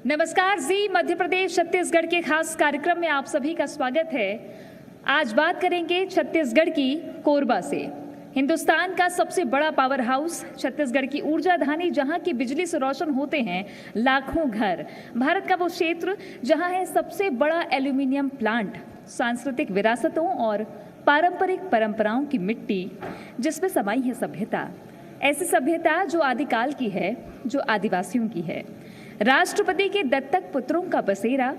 नमस्कार जी, मध्य प्रदेश छत्तीसगढ़ के खास कार्यक्रम में आप सभी का स्वागत है। आज बात करेंगे छत्तीसगढ़ की कोरबा से। हिंदुस्तान का सबसे बड़ा पावर हाउस छत्तीसगढ़ की ऊर्जा धानी, जहां की बिजली से रोशन होते हैं लाखों घर। भारत का वो क्षेत्र जहां है सबसे बड़ा एल्यूमिनियम प्लांट, सांस्कृतिक विरासतों और पारंपरिक परंपराओं की मिट्टी जिसमें समाई है सभ्यता। ऐसी सभ्यता जो आदिकाल की है, जो आदिवासियों की है। राष्ट्रपति के दत्तक पुत्रों का बसेरा,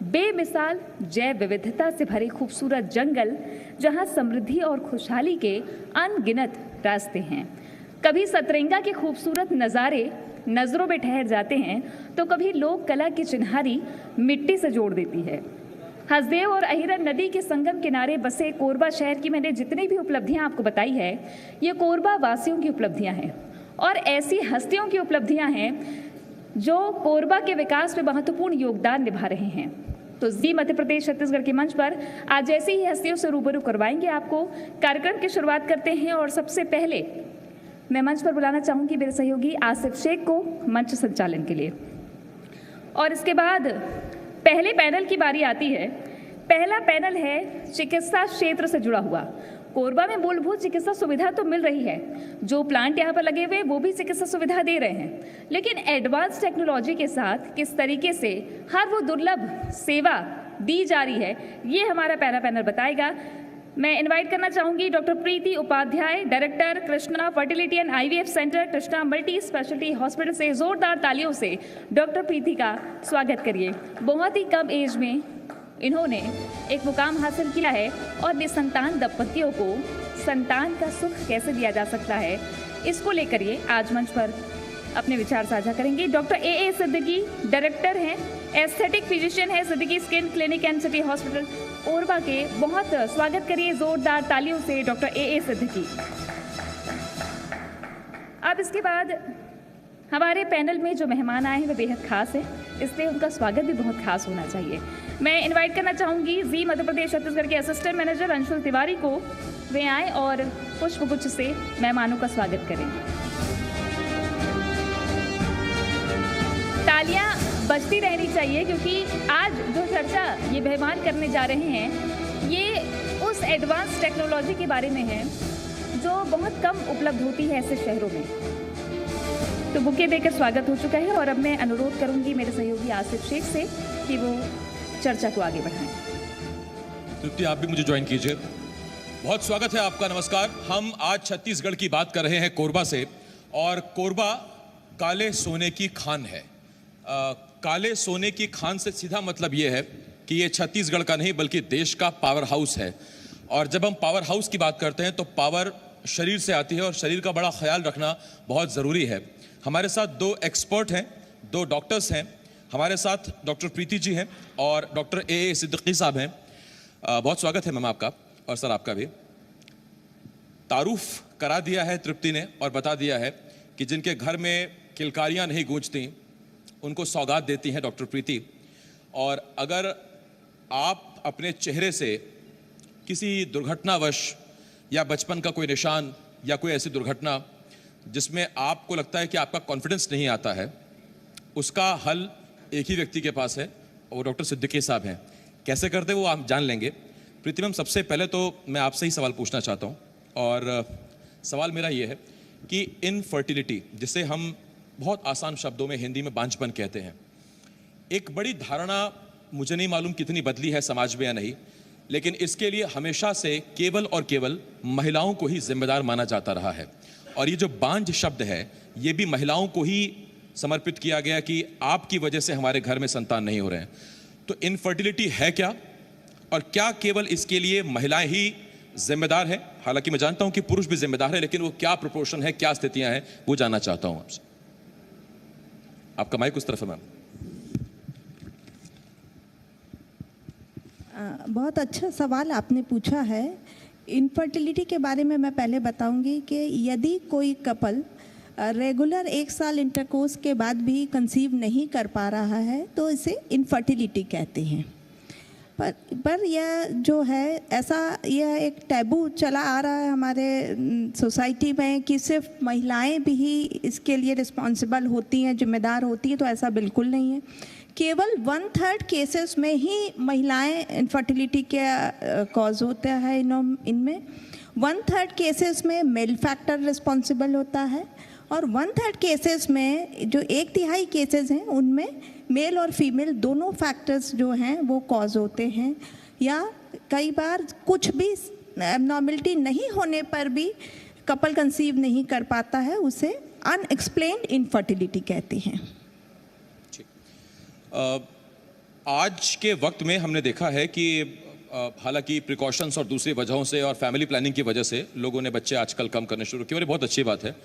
बेमिसाल जैव विविधता से भरे खूबसूरत जंगल, जहां समृद्धि और खुशहाली के अनगिनत रास्ते हैं। कभी सतरंगा के खूबसूरत नज़ारे नज़रों में ठहर जाते हैं, तो कभी लोक कला की चिन्हारी मिट्टी से जोड़ देती है। हसदेव और अहिरन नदी के संगम किनारे बसे कोरबा शहर की मैंने जितनी भी उपलब्धियां आपको बताई है, ये कोरबा वासियों की उपलब्धियां हैं और ऐसी हस्तियों की उपलब्धियां हैं जो कोरबा के विकास में महत्वपूर्ण योगदान निभा रहे हैं। तो जी मध्य प्रदेश छत्तीसगढ़ के मंच पर आज ऐसी ही हस्तियों से रूबरू करवाएंगे आपको। कार्यक्रम की शुरुआत करते हैं और सबसे पहले मैं मंच पर बुलाना चाहूँगी मेरे सहयोगी आसिफ शेख को मंच संचालन के लिए। और इसके बाद पहले पैनल की बारी आती है। पहला पैनल है चिकित्सा क्षेत्र से जुड़ा हुआ। कोरबा में मूलभूत चिकित्सा सुविधा तो मिल रही है, जो प्लांट यहाँ पर लगे हुए वो भी चिकित्सा सुविधा दे रहे हैं, लेकिन एडवांस टेक्नोलॉजी के साथ किस तरीके से हर वो दुर्लभ सेवा दी जा रही है, ये हमारा पहला पैनल बताएगा। मैं इनवाइट करना चाहूंगी doctor Preeti Upadhyay, director Krishna fertility and IVF centre, Krishna multi speciality hospital से। जोरदार तालियों से डॉक्टर प्रीति का स्वागत करिए। बहुत ही कम एज में इन्होंने एक मुकाम हासिल किया है और निसंतान दंपतियों को संतान का सुख कैसे दिया जा सकता है, इसको लेकर ये आज मंच पर अपने विचार साझा करेंगे। डॉक्टर AA सिद्दीकी डायरेक्टर हैं, एस्थेटिक फिजिशियन है, Siddiqui skin clinic and city hospital Korba के। बहुत स्वागत करिए जोरदार तालियों से डॉक्टर AA सिद्दीकी। अब इसके बाद हमारे पैनल में जो मेहमान आए हैं वे बेहद खास हैं, इसलिए उनका स्वागत भी बहुत खास होना चाहिए। मैं इनवाइट करना चाहूँगी जी मध्य प्रदेश छत्तीसगढ़ के असिस्टेंट मैनेजर अंशुल तिवारी को। वे आए और पुष्पगुच्छ से मेहमानों का स्वागत करें। तालियां बजती रहनी चाहिए क्योंकि आज जो चर्चा ये मेहमान करने जा रहे हैं, ये उस एडवांस टेक्नोलॉजी के बारे में है जो बहुत कम उपलब्ध होती है ऐसे शहरों में। तो बुके देकर स्वागत हो चुका है और अब मैं अनुरोध करूंगी मेरे सहयोगी आसिफ शेख से कि वो चर्चा को आगे बढ़ाएं। तृप्ति, आप भी मुझे ज्वाइन कीजिए। बहुत स्वागत है आपका, नमस्कार। हम आज छत्तीसगढ़ की बात कर रहे हैं कोरबा से, और कोरबा काले सोने की खान है। काले सोने की खान से सीधा मतलब ये है कि ये छत्तीसगढ़ का नहीं बल्कि देश का पावर हाउस है। और जब हम पावर हाउस की बात करते हैं तो पावर शरीर से आती है और शरीर का बड़ा ख्याल रखना बहुत ज़रूरी है। हमारे साथ दो एक्सपर्ट हैं, दो डॉक्टर्स हैं। हमारे साथ डॉक्टर प्रीति जी हैं और डॉक्टर AA सिद्दीकी साहब हैं। बहुत स्वागत है मैम आपका, और सर आपका भी। तारुफ करा दिया है तृप्ति ने और बता दिया है कि जिनके घर में किलकारियाँ नहीं गूंजती उनको सौगात देती हैं डॉक्टर प्रीति। और अगर आप अपने चेहरे से किसी दुर्घटनावश या बचपन का कोई निशान या कोई ऐसी दुर्घटना जिसमें आपको लगता है कि आपका कॉन्फिडेंस नहीं आता है, उसका हल एक ही व्यक्ति के पास है, और डॉक्टर सिद्दीकी साहब हैं। कैसे करते वो आप जान लेंगे। प्रीति मैम, सबसे पहले तो मैं आपसे ही सवाल पूछना चाहता हूँ, और सवाल मेरा ये है कि इनफर्टिलिटी, जिसे हम बहुत आसान शब्दों में हिंदी में बांझपन कहते हैं, एक बड़ी धारणा, मुझे नहीं मालूम कितनी बदली है समाज में या नहीं, लेकिन इसके लिए हमेशा से केवल और केवल महिलाओं को ही जिम्मेदार माना जाता रहा है। और ये जो बांझ शब्द है, ये भी महिलाओं को ही समर्पित किया गया कि आपकी वजह से हमारे घर में संतान नहीं हो रहे हैं। तो इनफर्टिलिटी है क्या, और क्या केवल इसके लिए महिलाएं ही जिम्मेदार हैं? हालांकि मैं जानता हूं कि पुरुष भी जिम्मेदार है, लेकिन वो क्या प्रोपोर्शन है, क्या स्थितियां हैं, वो जानना चाहता हूं आपसे। आपका माइक उस तरफ है मैम। बहुत अच्छा सवाल आपने पूछा है। इनफर्टिलिटी के बारे में मैं पहले बताऊंगी कि यदि कोई कपल रेगुलर 1 साल इंटरकोर्स के बाद भी कंसीव नहीं कर पा रहा है तो इसे इनफर्टिलिटी कहते हैं। पर यह जो है ऐसा यह एक टैबू चला आ रहा है हमारे सोसाइटी में कि सिर्फ महिलाएं भी ही इसके लिए रिस्पॉन्सिबल होती हैं, जिम्मेदार होती हैं, तो ऐसा बिल्कुल नहीं है। केवल 1/3 केसेस में ही महिलाएं इनफर्टिलिटी के कॉज होता है इनमें 1/3 केसेस में मेल फैक्टर रिस्पॉन्सिबल होता है और 1/3 केसेस में जो 1/3 केसेस हैं उनमें मेल और फीमेल दोनों फैक्टर्स जो हैं वो कॉज होते हैं, या कई बार कुछ भी एबनॉर्मलिटी नहीं होने पर भी कपल कंसीव नहीं कर पाता है, उसे अनएक्सप्लेन्ड इनफर्टिलिटी कहते हैं। आज के वक्त में हमने देखा है कि हालांकि प्रिकॉशंस और दूसरी वजहों से और फैमिली प्लानिंग की वजह से लोगों ने बच्चे आजकल कम करने शुरू किए और ये बहुत अच्छी बात है,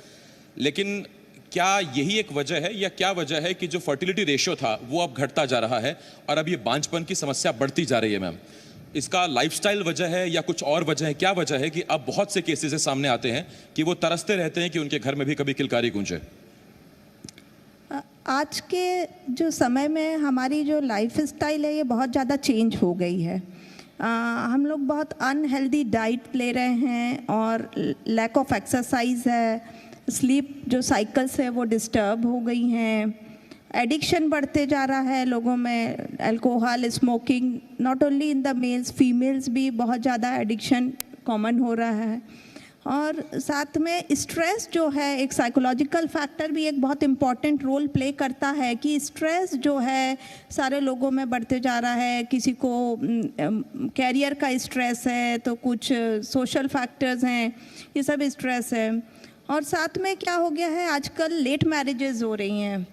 लेकिन क्या यही एक वजह है या क्या वजह है कि जो फर्टिलिटी रेशियो था वो अब घटता जा रहा है और अब ये बांझपन की समस्या बढ़ती जा रही है? मैम, इसका लाइफस्टाइल वजह है या कुछ और वजह है? क्या वजह है कि अब बहुत से केसेस सामने आते हैं कि वो तरसते रहते हैं कि उनके घर में भी कभी किलकारी गूंजे? आज के जो समय में हमारी जो लाइफ स्टाइल है ये बहुत ज़्यादा चेंज हो गई है। हम लोग बहुत अनहेल्दी डाइट ले रहे हैं और लैक ऑफ एक्सरसाइज है, स्लीप जो साइकिल्स है वो डिस्टर्ब हो गई हैं, एडिक्शन बढ़ते जा रहा है लोगों में, alcohol, smoking, not only in the mails, females भी बहुत ज़्यादा एडिक्शन कॉमन हो रहा है। और साथ में स्ट्रेस जो है एक साइकोलॉजिकल फैक्टर भी एक बहुत इम्पॉर्टेंट रोल प्ले करता है कि स्ट्रेस जो है सारे लोगों में बढ़ते जा रहा है। किसी को कैरियर का स्ट्रेस है तो कुछ सोशल फैक्टर्स हैं, ये सब स्ट्रेस है। और साथ में क्या हो गया है, आजकल लेट मैरिजेस हो रही हैं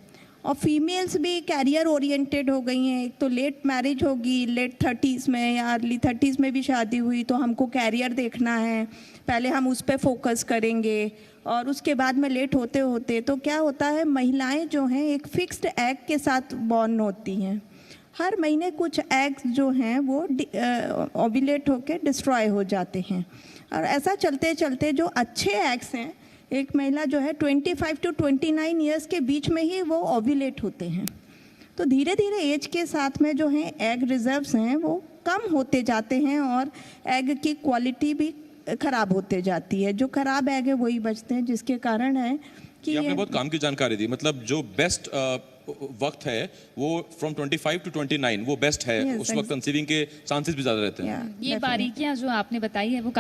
और फीमेल्स भी कैरियर ओरिएंटेड हो गई हैं। एक तो लेट मैरिज होगी, लेट 30s में या अर्ली 30s में भी शादी हुई तो हमको कैरियर देखना है, पहले हम उस पर फोकस करेंगे और उसके बाद में लेट होते होते तो क्या होता है, महिलाएं जो हैं एक फिक्स्ड एग के साथ बॉर्न होती हैं। हर महीने कुछ एग्स जो हैं वो ओव्यूलेट होकर डिस्ट्रॉय हो जाते हैं और ऐसा चलते चलते जो अच्छे एग्स हैं, एक महिला जो है 25 to 29 ईयर्स के बीच में ही वो ओव्यूलेट होते हैं। तो धीरे धीरे एज के साथ में जो है एग रिजर्व्स हैं वो कम होते जाते हैं और एग की क्वालिटी भी खराब होते जाती है। जो खराब एग है वही बचते हैं, जिसके कारण है कि आपने बहुत काम की जानकारी दी। मतलब जो बेस्ट वक्त है वो फ्रॉम 25 to 29 वो बेस्ट है। Yes, उस वक्त कंसीविंग के चांसेस भी ज्यादा रहते हैं। ये बारीकियां जो आपने बताई है वो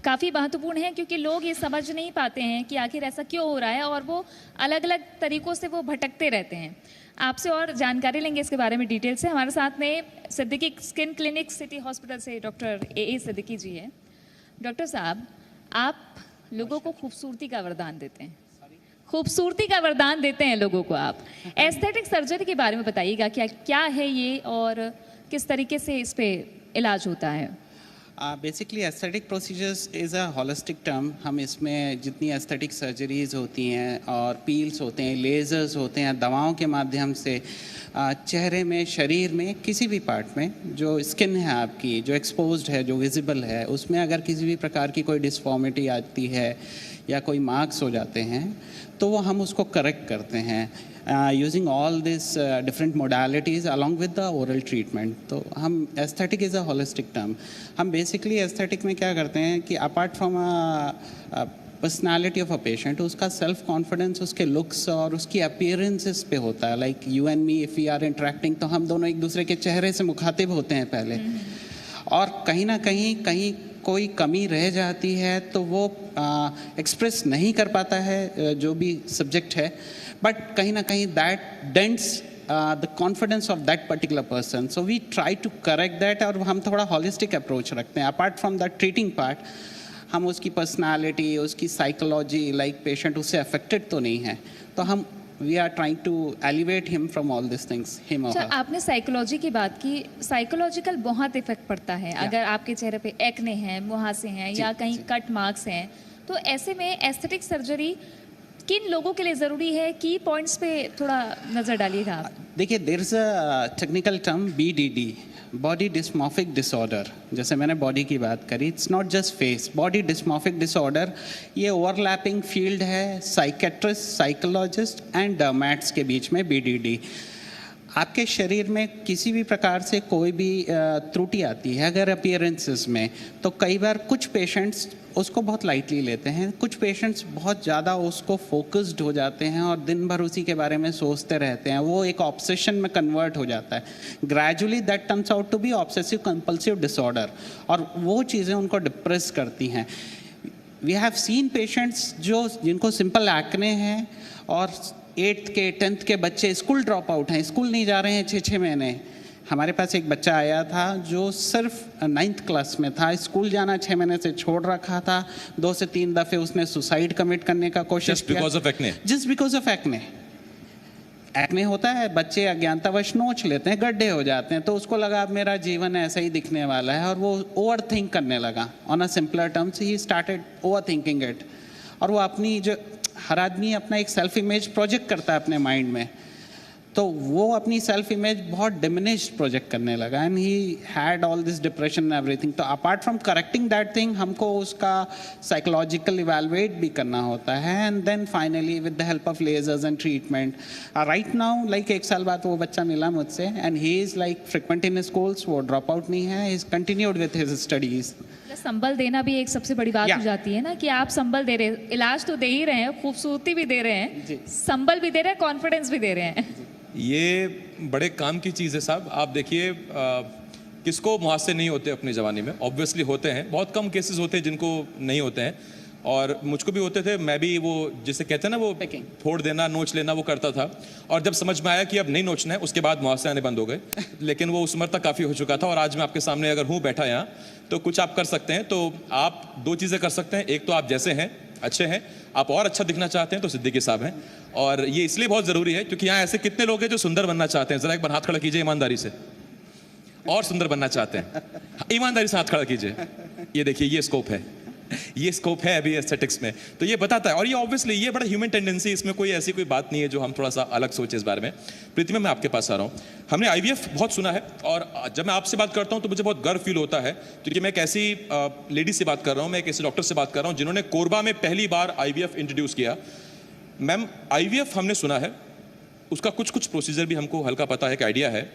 काफ़ी महत्वपूर्ण है, क्योंकि लोग ये समझ नहीं पाते हैं कि आखिर ऐसा क्यों हो रहा है और वो अलग अलग तरीक़ों से वो भटकते रहते हैं। आपसे और जानकारी लेंगे इसके बारे में डिटेल से। हमारे साथ में Siddiqui skin clinic city hospital से डॉक्टर ए सिद्दीकी जी है। डॉक्टर साहब, आप लोगों को खूबसूरती का वरदान देते हैं, खूबसूरती का वरदान देते हैं लोगों को। आप एस्थेटिक सर्जरी के बारे में बताइएगा, क्या है ये और किस तरीके से इस पे इलाज होता है? Basically aesthetic procedures is a holistic term. हम इसमें जितनी एस्थेटिक सर्जरीज होती हैं और पील्स होते हैं, लेज़र्स होते हैं, दवाओं के माध्यम से चेहरे में, शरीर में, किसी भी पार्ट में जो स्किन है आपकी, जो एक्सपोज्ड है, जो विजिबल है, उसमें अगर किसी भी प्रकार की कोई डिस्फॉर्मिटी आती है या कोई मार्क्स हो जाते हैं तो वो हम उसको करेक्ट करते हैं using all this different modalities along with the oral treatment. तो हम aesthetic is a holistic term. हम बेसिकली एस्थेटिक में क्या करते हैं कि apart from personality of a patient, उसका सेल्फ कॉन्फिडेंस उसके लुक्स और उसकी अपीयरेंसेस पे होता है। Like you and me, if we are interacting तो हम दोनों एक दूसरे के चेहरे से मुखातिब होते हैं पहले, और कहीं ना कहीं कोई कमी रह जाती है तो वो एक्सप्रेस नहीं कर पाता है जो भी सब्जेक्ट है, बट कहीं ना कहीं that dents the confidence of that particular person. So we try to correct that और हम थोड़ा हॉलिस्टिक अप्रोच रखते हैं। Apart from that treating part, हम उसकी पर्सनालिटी, उसकी साइकोलॉजी, लाइक पेशेंट उससे अफेक्टेड तो नहीं है, तो हम we are trying to elevate him from all these things, him or her. आपने साइकोलॉजी की बात की, साइकोलॉजिकल बहुत इफेक्ट पड़ता है। अगर आपके चेहरे पे एक्ने हैं, मुहासे हैं या कहीं कट मार्क्स हैं, तो ऐसे में एस्थेटिक सर्जरी किन लोगों के लिए ज़रूरी है? की पॉइंट्स पे थोड़ा नज़र डालिएगा आप। देखिए, there is a technical term BDD, body dysmorphic disorder. जैसे मैंने बॉडी की बात करी, it's not just face, body dysmorphic disorder ये ओवरलैपिंग फील्ड है साइकेट्रिस्ट, साइकोलॉजिस्ट एंड डर्मैट्स के बीच में BDD। आपके शरीर में किसी भी प्रकार से कोई भी त्रुटि आती है अगर अपीयरेंसेस में, तो कई बार कुछ पेशेंट्स उसको बहुत लाइटली लेते हैं, कुछ पेशेंट्स बहुत ज़्यादा उसको फोकस्ड हो जाते हैं और दिन भर उसी के बारे में सोचते रहते हैं, वो एक ऑब्सेशन में कन्वर्ट हो जाता है। Gradually that turns out to be obsessive compulsive disorder, और वो चीज़ें उनको डिप्रेस करती हैं। वी हैव सीन पेशेंट्स जिनको सिंपल एक्ने हैं और 8th के 10th के बच्चे स्कूल ड्रॉप आउट हैं, स्कूल नहीं जा रहे हैं 6-6 महीने। हमारे पास एक बच्चा आया था जो सिर्फ 9th क्लास में था, स्कूल जाना 6 महीने से छोड़ रखा था, 2 से 3 दफ़े उसने सुसाइड कमिट करने का कोशिश किया। Just because of acne. Acne होता है, बच्चे अज्ञानतावश नोच लेते हैं, गड्ढे हो जाते हैं, तो उसको लगा अब मेरा जीवन ऐसा ही दिखने वाला है, और वो ओवर थिंक करने लगा। On a simpler terms he started over thinking it. और वो अपनी जो हर आदमी अपना एक सेल्फ इमेज प्रोजेक्ट करता है अपने माइंड में, तो वो अपनी सेल्फ इमेज बहुत डिमिनिश्ड प्रोजेक्ट करने लगा, and he had all this depression and everything. तो apart from correcting that thing, हमको उसका साइकोलॉजिकल इवैल्यूएट भी करना होता है, and then finally with the help of lasers and treatment, right now like 1 साल बाद वो बच्चा मिला मुझसे, and he is like frequent in schools, वो ड्रॉप आउट नहीं है, he is continued with his studies. संबल देना भी एक सबसे बड़ी बात हो जाती है ना, कि आप संबल दे रहे हैं, इलाज तो दे ही रहे हैं, खूबसूरती भी दे रहे हैं, संबल भी दे रहे हैं, कॉन्फिडेंस भी दे रहे हैं। ये बड़े काम की चीज़ है साहब। आप देखिए, किसको मुहासे नहीं होते अपनी जवानी में? ऑब्वियसली होते हैं, बहुत कम केसेस होते हैं जिनको नहीं होते हैं, और मुझको भी होते थे। मैं भी वो जिसे कहते हैं ना, वो फोड़ देना, नोच लेना, वो करता था। और जब समझ में आया कि अब नहीं नोचना है, उसके बाद मुहासे आने बंद हो गए। लेकिन वो उस उम्र तक काफ़ी हो चुका था, और आज मैं आपके सामने अगर हूँ बैठा यहाँ, तो कुछ आप कर सकते हैं। तो आप 2 चीज़ें कर सकते हैं। एक तो आप जैसे हैं अच्छे हैं, आप और अच्छा दिखना चाहते हैं तो सिद्दीकी साहब हैं, और ये इसलिए बहुत ज़रूरी है क्योंकि यहाँ ऐसे कितने लोग हैं जो सुंदर बनना चाहते हैं? ज़रा एक बार हाथ खड़ा कीजिए ईमानदारी से, और सुंदर बनना चाहते हैं, ईमानदारी से हाथ खड़ा कीजिए। ये देखिए, ये स्कोप है, ये स्कोप है अभी एस्थेटिक्स में, तो ये बताता है। और ये ऑब्वियसली ये बड़ा ह्यूमन टेंडेंसी, इसमें कोई ऐसी कोई बात नहीं है जो हम थोड़ा सा अलग सोचे इस बारे में। प्रीतिमा, मैं आपके पास आ रहा हूँ। हमने IVF बहुत सुना है, और जब मैं आपसे बात करता हूँ तो मुझे बहुत गर्व फील होता है, क्योंकि मैं एक ऐसी लेडी से बात कर रहा हूँ, मैं एक ऐसे डॉक्टर से बात कर रहा हूँ जिन्होंने कोरबा में पहली बार IVF इंट्रोड्यूस किया। मैम, IVF हमने सुना है, उसका कुछ कुछ प्रोसीजर भी हमको हल्का पता है, एक आइडिया है।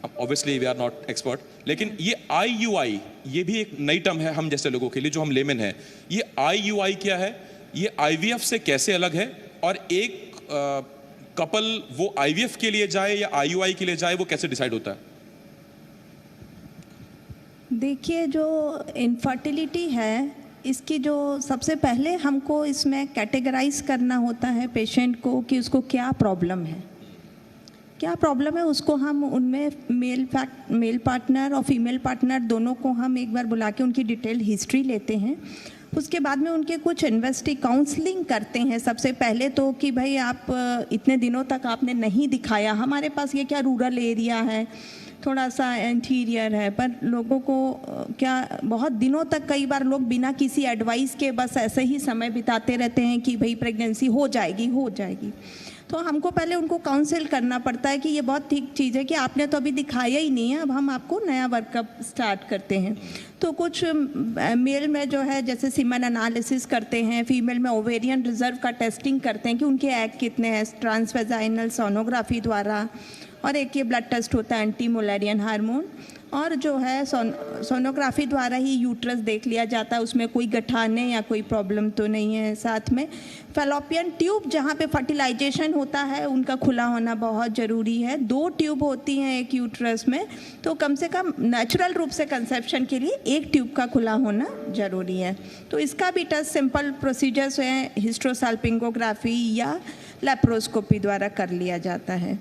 Obviously we are not expert, लेकिन ये IUI, ये भी एक नई टर्म है हम जैसे लोगों के लिए जो हम लेमन है। ये IUI क्या है? ये IVF से कैसे अलग है? और एक कपल वो IVF के लिए जाए या IUI के लिए जाए, वो कैसे डिसाइड होता है? देखिए, जो इनफर्टिलिटी है, इसकी जो सबसे पहले हमको इसमें कैटेगराइज करना होता है पेशेंट को कि उसको क्या प्रॉब्लम है, क्या प्रॉब्लम है। उसको हम उनमें मेल पार्टनर और फीमेल पार्टनर दोनों को हम एक बार बुला के उनकी डिटेल हिस्ट्री लेते हैं। उसके बाद में उनके कुछ काउंसलिंग करते हैं सबसे पहले तो, कि भाई आप इतने दिनों तक आपने नहीं दिखाया, हमारे पास ये क्या रूरल एरिया है, थोड़ा सा इंटीरियर है, पर लोगों को क्या बहुत दिनों तक कई बार लोग बिना किसी एडवाइस के बस ऐसे ही समय बिताते रहते हैं कि भाई प्रेगनेंसी हो जाएगी हो जाएगी। तो हमको पहले उनको काउंसिल करना पड़ता है कि ये बहुत ठीक चीज़ है कि आपने तो अभी दिखाया ही नहीं है, अब हम आपको नया वर्कअप स्टार्ट करते हैं। तो कुछ मेल में जो है जैसे सीमन एनालिसिस करते हैं, फीमेल में ओवेरियन रिजर्व का टेस्टिंग करते हैं कि उनके एग कितने हैं ट्रांसवेजाइनल सोनोग्राफी द्वारा, और एक ये ब्लड टेस्ट होता है एंटी मुलेरियन हार्मोन, और जो है सोनोग्राफी द्वारा ही यूट्रस देख लिया जाता है, उसमें कोई गठाने या कोई प्रॉब्लम तो नहीं है। साथ में फैलोपियन ट्यूब जहाँ पे फर्टिलाइजेशन होता है उनका खुला होना बहुत ज़रूरी है। 2 ट्यूब होती हैं एक यूट्रस में, तो कम से कम नेचुरल रूप से कंसेप्शन के लिए 1 ट्यूब का खुला होना ज़रूरी है। तो इसका भी टेस्ट सिंपल प्रोसीजर्स हैं, हिस्ट्रोसाल्पिंगोग्राफी या लेप्रोस्कोपी द्वारा कर लिया जाता है।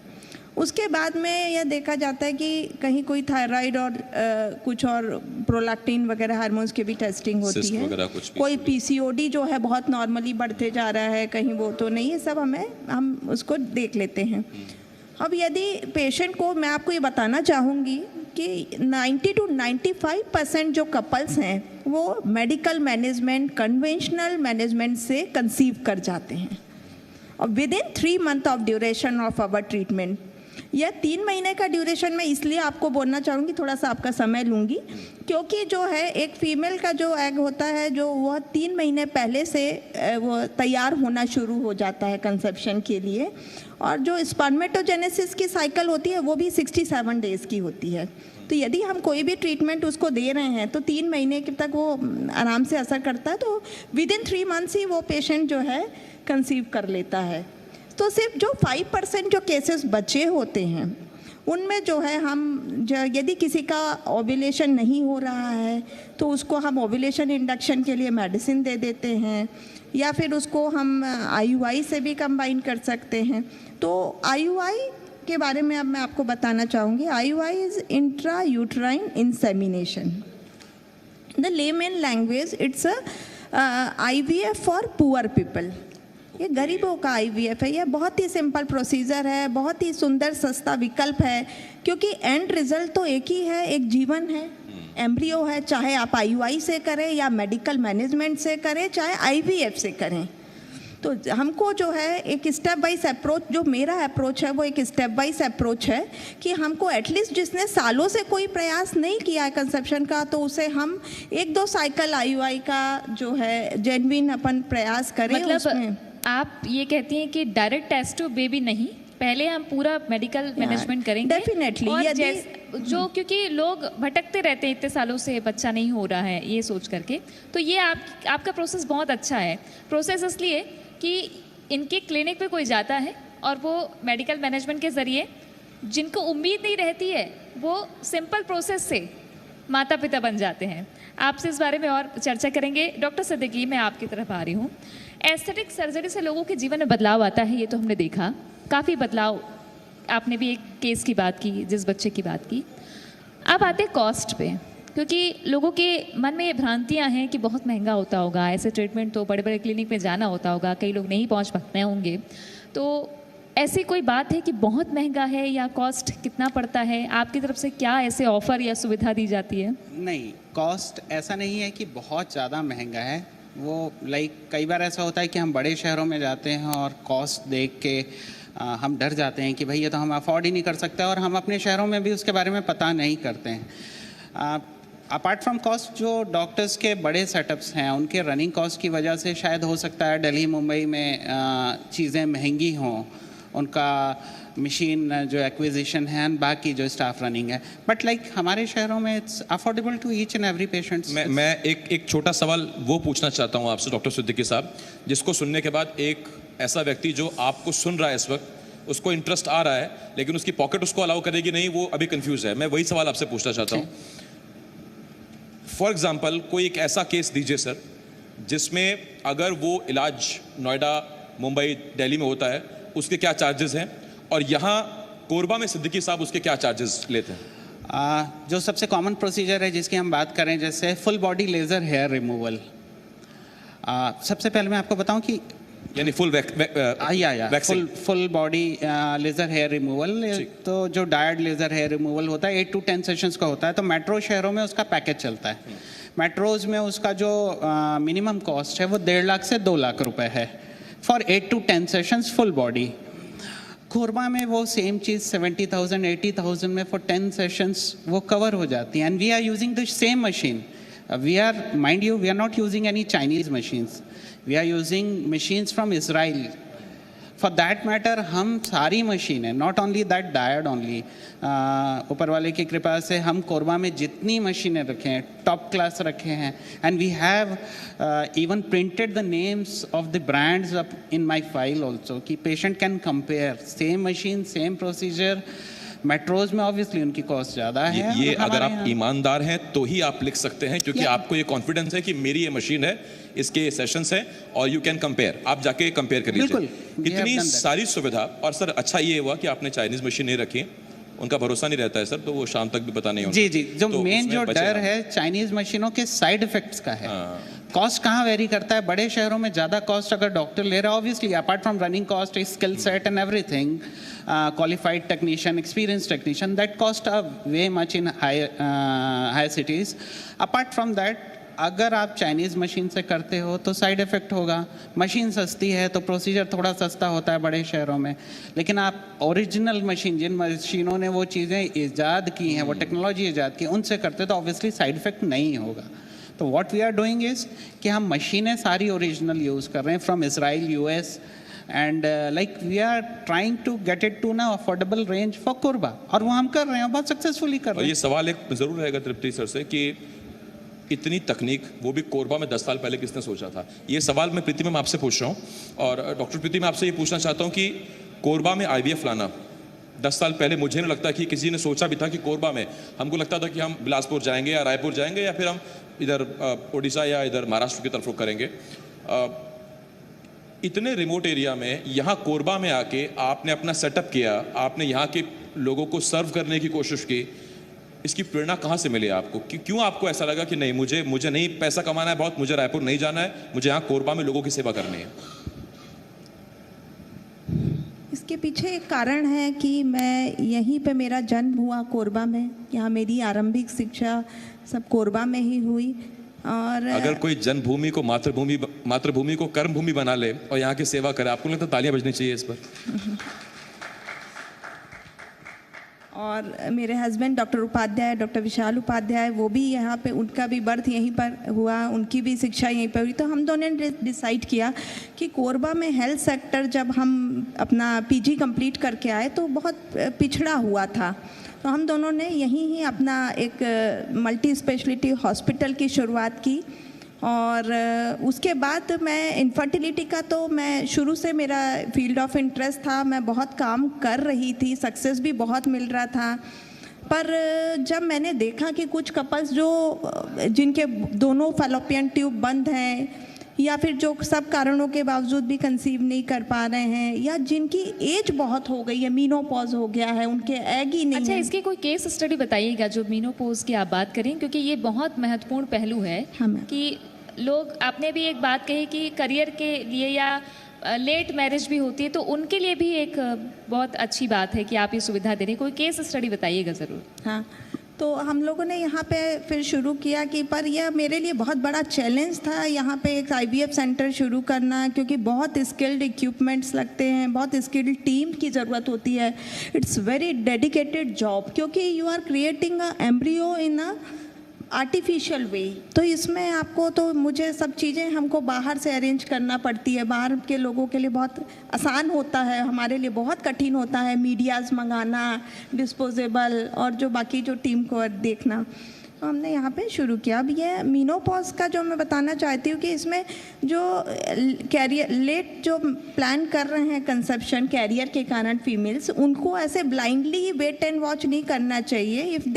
उसके बाद में यह देखा जाता है कि कहीं कोई थायराइड और कुछ और प्रोलैक्टिन वगैरह हार्मोन्स की भी टेस्टिंग होती है। कोई PCOD जो है बहुत नॉर्मली बढ़ते जा रहा है, कहीं वो तो नहीं है, सब हम उसको देख लेते हैं। अब यदि पेशेंट को, मैं आपको ये बताना चाहूँगी कि 90 to 95% जो कपल्स हैं वो मेडिकल मैनेजमेंट, कन्वेंशनल मैनेजमेंट से कंसीव कर जाते हैं, और within 3 months of duration of our treatment. यह 3 महीने का ड्यूरेशन मैं इसलिए आपको बोलना चाहूँगी, थोड़ा सा आपका समय लूँगी, क्योंकि जो है एक फीमेल का जो एग होता है जो वह 3 महीने पहले से वो तैयार होना शुरू हो जाता है कंसेप्शन के लिए, और जो स्पर्मेटोजेनेसिस की साइकिल होती है वो भी 67 डेज़ की होती है। तो यदि हम कोई भी ट्रीटमेंट उसको दे रहे हैं तो 3 महीने तक वो आराम से असर करता है, तो विद इन 3 मंथ्स ही वो पेशेंट जो है कंसीव कर लेता है। तो सिर्फ जो 5% जो केसेस बचे होते हैं उनमें जो है हम यदि किसी का ओव्यूलेशन नहीं हो रहा है तो उसको हम ओव्यूलेशन इंडक्शन के लिए मेडिसिन दे देते हैं, या फिर उसको हम IUI से भी कंबाइन कर सकते हैं। तो IUI के बारे में अब मैं आपको बताना चाहूँगी। IUI is intra uterine insemination. The layman language it's IVF for poor people. ये गरीबों का IVF है। यह बहुत ही सिंपल प्रोसीजर है, बहुत ही सुंदर सस्ता विकल्प है, क्योंकि एंड रिजल्ट तो एक ही है, एक जीवन है, एम्ब्रियो है। चाहे आप IUI से करें या मेडिकल मैनेजमेंट से करें, चाहे IVF से करें। तो हमको जो है एक स्टेप वाइज अप्रोच, जो मेरा अप्रोच है वो एक स्टेप वाइज अप्रोच है कि हमको एटलीस्ट जिसने सालों से कोई प्रयास नहीं किया है कंसेप्शन का, तो उसे हम 1-2 साइकिल IUI का जो है जेन्युइन अपन प्रयास करें। मतलब उसमें आप ये कहती हैं कि डायरेक्ट टेस्ट टू बेबी नहीं, पहले हम पूरा मेडिकल मैनेजमेंट करेंगे। डेफिनेटली। और जो क्योंकि लोग भटकते रहते हैं इतने सालों से, बच्चा नहीं हो रहा है ये सोच करके, तो ये आपका प्रोसेस बहुत अच्छा है। प्रोसेस इसलिए कि इनके क्लिनिक पे कोई जाता है और वो मेडिकल मैनेजमेंट के ज़रिए, जिनको उम्मीद नहीं रहती है वो सिंपल प्रोसेस से माता पिता बन जाते हैं। आपसे इस बारे में और चर्चा करेंगे। डॉक्टर सिद्दीकी, मैं आपकी तरफ आ रही हूँ। एस्थेटिक सर्जरी से लोगों के जीवन में बदलाव आता है, ये तो हमने देखा, काफ़ी बदलाव। आपने भी एक केस की बात की, जिस बच्चे की बात की। अब आते कॉस्ट पे, क्योंकि लोगों के मन में ये भ्रांतियाँ हैं कि बहुत महंगा होता होगा, ऐसे ट्रीटमेंट तो बड़े बड़े क्लिनिक में जाना होता होगा, कई लोग नहीं पहुँच पाते होंगे। तो ऐसी कोई बात है कि बहुत महंगा है, या कॉस्ट कितना पड़ता है? आपकी तरफ से क्या ऐसे ऑफ़र या सुविधा दी जाती है? नहीं, कॉस्ट ऐसा नहीं है कि बहुत ज़्यादा महंगा है। वो कई बार ऐसा होता है कि हम बड़े शहरों में जाते हैं और कॉस्ट देख के हम डर जाते हैं कि भाई ये तो हम अफोर्ड ही नहीं कर सकते, और हम अपने शहरों में भी उसके बारे में पता नहीं करते हैं। अपार्ट फ्रॉम कॉस्ट, जो डॉक्टर्स के बड़े सेटअप्स हैं उनके रनिंग कॉस्ट की वजह से शायद हो सकता है दिल्ली मुंबई में चीज़ें महंगी हों, उनका मशीन जो एक्विजिशन है, बाकी जो स्टाफ रनिंग है, बट हमारे शहरों में it's affordable to each and every patient. मैं एक छोटा सवाल वो पूछना चाहता हूँ आपसे डॉक्टर सिद्दीकी साहब, जिसको सुनने के बाद एक ऐसा व्यक्ति जो आपको सुन रहा है इस वक्त, उसको इंटरेस्ट आ रहा है लेकिन उसकी पॉकेट उसको अलाउ करेगी नहीं, वो अभी कंफ्यूज है। मैं वही सवाल आपसे पूछना चाहता हूँ। फॉर एग्जाम्पल, कोई एक ऐसा केस दीजिए सर जिसमें अगर वो इलाज नोएडा, मुंबई, दिल्ली में होता है, उसके क्या चार्जेस हैं, और यहाँ कोरबा में सिद्दीकी साहब उसके क्या चार्जेस लेते हैं? जो सबसे कॉमन प्रोसीजर है जिसकी हम बात करें, जैसे full body laser hair removal. सबसे पहले मैं आपको बताऊं कि यानी full body laser hair removal, तो जो डायर्ड लेज़र हेयर रिमूवल होता है 8 to 10 सेशंस का होता है। तो मेट्रो शहरों में उसका पैकेज चलता है। मेट्रोज़ में उसका जो मिनिमम कॉस्ट है वो 1.5 लाख से 2 लाख रुपए है for 8 to 10 sessions full body. Korba में वो सेम चीज़ 70,000 80,000 में फॉर 10 सेशंस वो कवर हो जाती है। And we are using the same machine. We are, mind you, we are not using any Chinese machines, we are using machines from Israel. For that matter हम सारी machine है, not only that डायर्ड only, ऊपर वाले की कृपा से हम कोरबा में जितनी मशीनें रखे हैं टॉप क्लास रखे हैं। And we have even printed the names of the brands up in my file also, कि patient can compare same machine same procedure. Metros में ऑब्वियसली उनकी कॉस्ट ज़्यादा है। ये अगर आप ईमानदार हैं तो ही आप लिख सकते हैं, क्योंकि आपको ये कॉन्फिडेंस है कि मेरी ये मशीन है, इसके सेशंस हैं और यू कैन कंपेयर। आप जाके कंपेयर कर लीजिए। इतनी सारी सुविधा, और सर अच्छा ये हुआ कि आपने चाइनीज मशीन नहीं रखी, उनका भरोसा नहीं रहता है सर, तो वो शाम तक भी पता नहीं होता। जी जी, जो मेन जो डर है चाइनीज मशीनों के साइड इफेक्ट्स का है। कॉस्ट कहाँ वेरी करता है? बड़े शहरों में ज़्यादा कॉस्ट अगर डॉक्टर ले रहा है, obviously apart from running cost, skill set and everything, qualified technician, experienced technician, that cost are way much in high cities. Apart from that, अगर आप चाइनीज़ मशीन से करते हो तो साइड इफ़ेक्ट होगा। मशीन सस्ती है तो प्रोसीजर थोड़ा सस्ता होता है बड़े शहरों में, लेकिन आप ओरिजिनल मशीन, जिन मशीनों ने वो चीज़ें ईजाद की हैं, वो टेक्नोलॉजी ईजाद की, उनसे करते तो ऑब्वियसली साइड इफ़ेक्ट नहीं होगा। तो what we are doing is कि हम मशीनें सारी ओरिजिनल यूज़ कर रहे हैं from Israel, US, and like we are trying to get it to ना अफोर्डेबल रेंज फॉर कोरबा, और वो हम कर रहे हैं, बहुत सक्सेसफुली कर और रहे ये हैं। सवाल एक जरूर रहेगा तृप्ति सर से कि इतनी तकनीक, वो भी कोरबा में 10 साल पहले किसने सोचा था? ये सवाल मैं प्रीति मैम आपसे पूछ रहा हूँ, और डॉक्टर प्रीति मैं आपसे ये पूछना चाहता हूँ कि कोरबा में आईवीएफ लाना 10 साल पहले मुझे नहीं लगता कि किसी ने सोचा भी था कि कोरबा में, हमको लगता था कि हम बिलासपुर जाएंगे या रायपुर जाएंगे या फिर हम इधर ओडिशा या इधर महाराष्ट्र की तरफ रुख करेंगे। इतने रिमोट एरिया में यहाँ कोरबा में आके आपने अपना सेटअप किया, आपने यहाँ के लोगों को सर्व करने की कोशिश की, इसकी प्रेरणा कहाँ से मिली आपको? क्यों आपको ऐसा लगा कि नहीं, मुझे नहीं पैसा कमाना है बहुत, मुझे रायपुर नहीं जाना है, मुझे यहाँ कोरबा में लोगों की सेवा करनी है? इसके पीछे एक कारण है कि मैं यहीं पे, मेरा जन्म हुआ कोरबा में, यहाँ मेरी आरंभिक शिक्षा सब कोरबा में ही हुई। और अगर कोई जन्मभूमि को मातृभूमि को कर्मभूमि बना ले और यहाँ की सेवा करे, आपको लगता है तालियां बजनी चाहिए इस पर? और मेरे हस्बैंड डॉक्टर उपाध्याय, डॉक्टर विशाल उपाध्याय, वो भी यहाँ पे, उनका भी बर्थ यहीं पर हुआ, उनकी भी शिक्षा यहीं पर हुई। तो हम दोनों ने डिसाइड किया कि कोरबा में हेल्थ सेक्टर, जब हम अपना पीजी कंप्लीट करके आए तो बहुत पिछड़ा हुआ था, तो हम दोनों ने यहीं ही अपना एक मल्टी स्पेशलिटी हॉस्पिटल की शुरुआत की। और उसके बाद मैं इनफर्टिलिटी का, तो मैं शुरू से मेरा फील्ड ऑफ इंटरेस्ट था, मैं बहुत काम कर रही थी, सक्सेस भी बहुत मिल रहा था। पर जब मैंने देखा कि कुछ कपल्स जिनके दोनों फैलोपियन ट्यूब बंद हैं, या फिर जो सब कारणों के बावजूद भी कंसीव नहीं कर पा रहे हैं, या जिनकी एज बहुत हो गई है, मीनोपॉज हो गया है, उनके एग ही नहीं अच्छा, है। इसकी कोई केस स्टडी बताइएगा जो मीनोपॉज की आप बात करें, क्योंकि ये बहुत महत्वपूर्ण पहलू है। हाँ मैम। कि लोग, आपने भी एक बात कही कि करियर के लिए या लेट मैरिज भी होती है, तो उनके लिए भी एक बहुत अच्छी बात है कि आप ये सुविधा दे रहे हैं। कोई केस स्टडी बताइएगा ज़रूर। हाँ, तो हम लोगों ने यहाँ पे फिर शुरू किया कि, पर यह मेरे लिए बहुत बड़ा चैलेंज था यहाँ पे एक आईवीएफ सेंटर शुरू करना, क्योंकि बहुत स्किल्ड इक्विपमेंट्स लगते हैं, बहुत स्किल्ड टीम की ज़रूरत होती है। इट्स वेरी डेडिकेटेड जॉब, क्योंकि you are creating a embryo in a artificial way. तो इसमें आपको, तो मुझे सब चीज़ें हमको बाहर से अरेंज करना पड़ती है। बाहर के लोगों के लिए बहुत आसान होता है, हमारे लिए बहुत कठिन होता है मीडियाज़ मंगाना, डिस्पोजेबल, और जो बाकी जो टीम को देखना। तो हमने यहाँ पे शुरू किया। अब ये मीनोपॉज का जो मैं बताना चाहती हूँ कि इसमें जो कैरियर लेट जो प्लान कर रहे हैं कंसेप्शन कैरियर के कारण फीमेल्स, उनको ऐसे ब्लाइंडली वेट एंड वॉच नहीं करना चाहिए। If